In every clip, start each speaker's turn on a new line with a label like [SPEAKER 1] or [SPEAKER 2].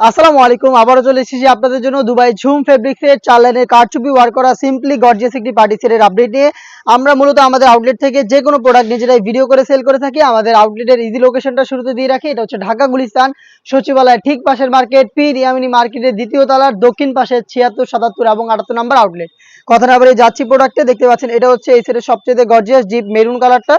[SPEAKER 1] আসসালামু আলাইকুম। আবারও চলে এসেছি আপনাদের জন্য দুবাই ঝুম ফেব্রিক্সের 4 লাইনের কারচুপি ওয়ার্ক করা সিম্পলি গর্জিয়াস একটি পার্টি সেটের আপডেট নিয়ে। আমরা মূলত আমাদের আউটলেট থেকে যে কোনো প্রোডাক্ট নিজেরাই ভিডিও করে সেল করে থাকি। আমাদের আউটলেটের ইজি লোকেশনটা শুরুতে দিয়ে রাখি। এটা হচ্ছে ঢাকা গুলিস্তান সচিবালয়ের ঠিক পাশের মার্কেট, পি রিয়ামিনি মার্কেটের দ্বিতীয় তলার দক্ষিণ পাশে 76, 77 এবং 78 নম্বর আউটলেট। কথা না বলে যাচ্ছি প্রোডাক্টে। দেখতে পাচ্ছেন এটা হচ্ছে এই সেটের সবচেয়ে গর্জিয়াস ডিপ মেরুন কালারটা।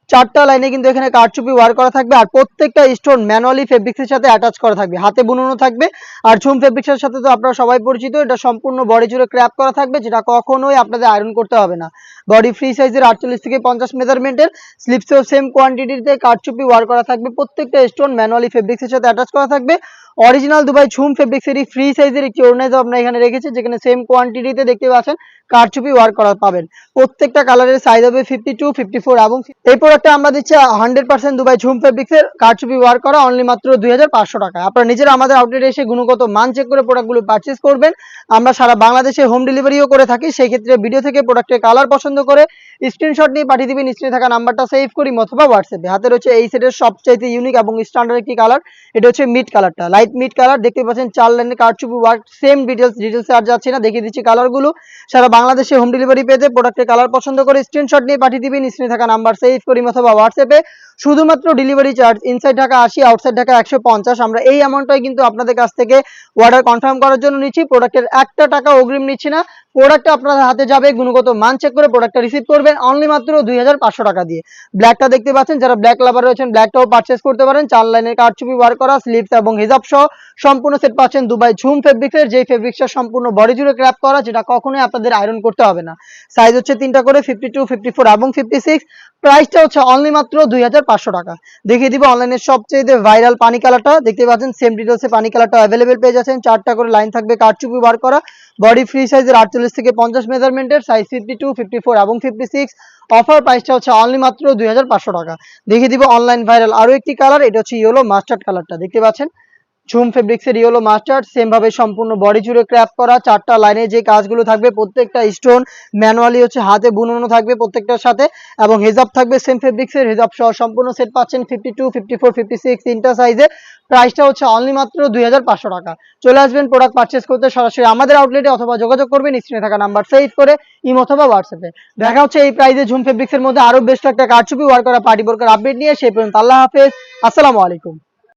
[SPEAKER 1] 4টা লাইনে কিন্তু এখানে কারচুপি ওয়ার্ক করা থাকবে আর প্রত্যেকটা স্টোন ম্যানুয়ালি ফেব্রিক্সের সাথে অ্যাটাচ করা থাকবে, হাতে বুনানো থাকবে। আর ঝুম ফেব্রিক্সের সাথে তো আপনারা সবাই পরিচিত, এটা সম্পূর্ণ বডি জুড়ে ক্র্যাপ করা থাকবে, যেটা কখনোই আপনাদের আয়রন করতে হবে না। বডি ফ্রি সাইজের 48 থেকে 50 মেজারমেন্টের, স্লিপসেও সেম কোয়ান্টিটিতে কারচুপি ওয়ার্ক করা থাকবে। প্রত্যেকটা স্টোন ম্যানুয়ালি ফেব্রিক্সের সাথে অ্যাটাচ করা থাকবে। অরিজিনাল দুবাই ঝুম ফেব্রিক্সেরই ফ্রি সাইজের একটি ওড়নাইজ আপনারা এখানে রেখেছে, যেখানে সেম কোয়ান্টিটিতে দেখতে পাচ্ছেন কারচুপি ওয়ার্ক করা পাবেন। প্রত্যেকটা কালারের সাইজ হবে 52, 54 এবং এই প্রোডাক্টটা আমরা দিচ্ছি 100% দুবাই ঝুম ফেব্রিক্সের কারচুপি ওয়ার্ক করা অনলি মাত্র 2500 টাকা। আপনারা নিজেরা আমাদের আউটলেটে এসে গুণগত মান চেক করে প্রোডাক্টগুলো পারচেজ করবেন। আমরা সারা বাংলাদেশে হোম ডেলিভারিও করে থাকি। সেই ক্ষেত্রে ভিডিও থেকে প্রোডাক্টের কালার পছন্দ করে স্ক্রিনশট নিয়ে পাঠিয়ে দিবেন স্ক্রিনে থাকা নাম্বারটা সেভ করি অথবা হোয়াটসঅ্যাপে। হাতে রয়েছে এই সেটের সবচাইতে ইউনিক এবং স্ট্যান্ডার্ড একটি কালার, এটা হচ্ছে মিড কালারটা, লাইট মিড কালার। দেখতে পাচ্ছেন 4 লাইনের কারচুপি ওয়ার্ক, সেম ডিটেলসে আর যাচ্ছে না, দেখিয়ে দিচ্ছি কালারগুলো। সারা বাংলাদেশে হোম ডেলিভারি পেতে প্রোডাক্টের কালার পছন্দ করে স্ক্রিনশট নিয়ে পাঠিয়ে দিবেন স্ক্রিনে থাকা নাম্বার সেভ করি অথবা হোয়াটসঅ্যাপে। শুধুমাত্র delivery charge inside Dhaka 80, outside Dhaka 150। আমরা এই অ্যামাউন্টটাই কিন্তু আপনাদের কাছ থেকে অর্ডার কনফার্ম করার জন্য নিচ্ছি। প্রোডাক্টের 1 টাকা অগ্রিম নিচ্ছি না। প্রোডাক্টটা আপনাদের হাতে যাবে, গুণগত মান চেক করে প্রোডাক্টটা রিসিভ করবেন অনলি মাত্র 2500 টাকা দিয়ে। ব্ল্যাকটা দেখতে পাচ্ছেন, যারা ব্ল্যাক লাভার রয়েছেন ব্ল্যাকটাও পারচেজ করতে পারেন। 4 লাইনের কারচুপি ওয়ার্ক করা স্লিভস এবং হিজাব সহ সম্পূর্ণ সেট পাচ্ছেন দুবাই ঝুম ফেব্রিক্সের, যে ফেব্রিক্সটা সম্পূর্ণ বডি জুড়ে ক্র্যাপ করা, যেটা কখনোই আপনাদের আয়রন করতে হবে না। সাইজ হচ্ছে 3টা করে, 52, 54 এবং 56। প্রাইসটা হচ্ছে অনলি মাত্র 2500 টাকা। দেখিয়ে দিব অনলাইনের সবচেয়ে ভাইরাল পানি কালারটা। দেখতে পাচ্ছেন সেম ডিটেলসে পানি কালারটা অ্যাভেলেবেল পেয়ে যাচ্ছেন। 4টা করে লাইন থাকবে কারচুপি ওয়ার্ক করা, বডি ফ্রি সাইজের 48 থেকে 50 মেজারমেন্টের, সাইজ 52, 54 এবং 56। অফার প্রাইসটা হচ্ছে অনলি মাত্র 2500 টাকা। দেখিয়ে দিব অনলাইন ভাইরাল আরো একটি কালার, এটা হচ্ছে ইয়েলো মাস্টার্ড কালারটা। দেখতে পাচ্ছেন ঝুম ফেব্রিক্সের ইয়েলো মাস্টার্ড, সেম ভাবে সম্পূর্ণ বডি জুড়ে ক্র্যাপ করা। 4টা লাইনে যে কাজগুলো থাকবে প্রত্যেকটা স্টোন ম্যানুয়ালি হচ্ছে হাতে বুনানো থাকবে প্রত্যেকটার সাথে, এবং হিজাব থাকবে সেম ফেব্রিক্সের, হিজাব সহ সম্পূর্ণ সেট পাচ্ছেন 52, 54, 56 তিনটা সাইজে। প্রাইসটা হচ্ছে অনলি মাত্র 2500 টাকা। চলে আসবেন প্রোডাক্ট পারচেস করতে সরাসরি আমাদের আউটলেটে অথবা যোগাযোগ করবেন স্ক্রিনে থাকা নাম্বার সেভ করে ইমো অথবা হোয়াটসঅ্যাপে। দেখা হচ্ছে এই প্রাইসে ঝুম ফেব্রিক্সের মধ্যে আরো বেস্ট একটা কারচুপি ওয়ার্ক করা পার্টি বোরকার আপডেট নিয়ে। সেই পর্যন্ত আল্লাহ হাফেজ, আসসালামু আলাইকুম।